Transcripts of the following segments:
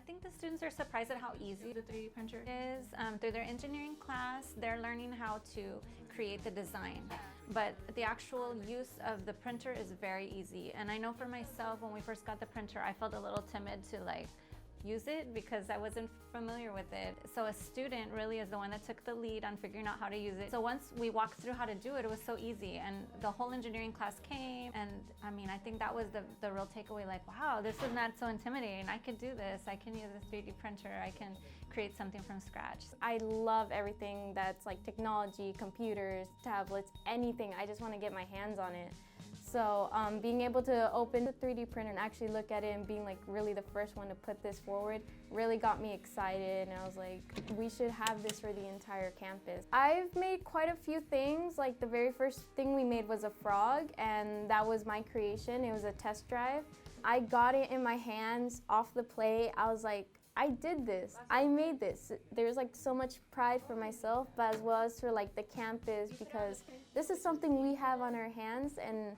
think the students are surprised at how easy the 3D printer is. Through their engineering class, they're learning how to create the design. But the actual use of the printer is very easy. And I know for myself, when we first got the printer, I felt a little timid to use it because I wasn't familiar with it. So a student really is the one that took the lead on figuring out how to use it. So once we walked through how to do it, it was so easy. And the whole engineering class came. And I mean, I think that was the real takeaway, wow, this is not so intimidating. I could do this. I can use a 3D printer. I can create something from scratch. I love everything that's technology, computers, tablets, anything. I just want to get my hands on it. So being able to open the 3D printer and actually look at it and being really the first one to put this forward really got me excited, and I was like, we should have this for the entire campus. I've made quite a few things. The very first thing we made was a frog, and that was my creation. It was a test drive. I got it in my hands off the plate. I was like, I did this. I made this. There's so much pride for myself, but as well as for the campus, because this is something we have on our hands, and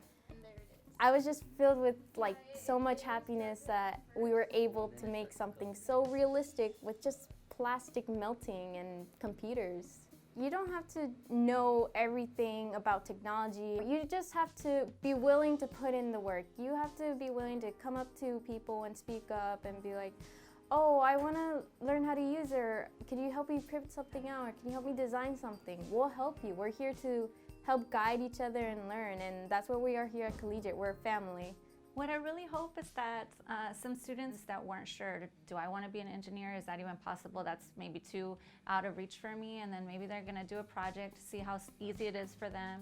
I was just filled with so much happiness that we were able to make something so realistic with just plastic melting and computers. You don't have to know everything about technology. You just have to be willing to put in the work. You have to be willing to come up to people and speak up and be like, oh, I want to learn how to use it, or can you help me print something out, or can you help me design something? We'll help you. We're here to help guide each other and learn, and that's what we are here at Collegiate. We're a family. What I really hope is that some students that weren't sure, do I want to be an engineer? Is that even possible? That's maybe too out of reach for me. And then maybe they're going to do a project, see how easy it is for them,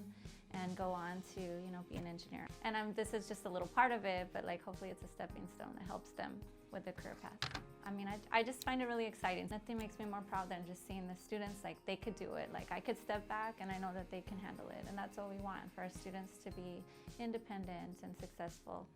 and go on to be an engineer. And this is just a little part of it, but hopefully it's a stepping stone that helps them with their career path. I mean, I just find it really exciting. Nothing makes me more proud than just seeing the students, they could do it. I could step back and I know that they can handle it. And that's what we want, for our students to be independent and successful.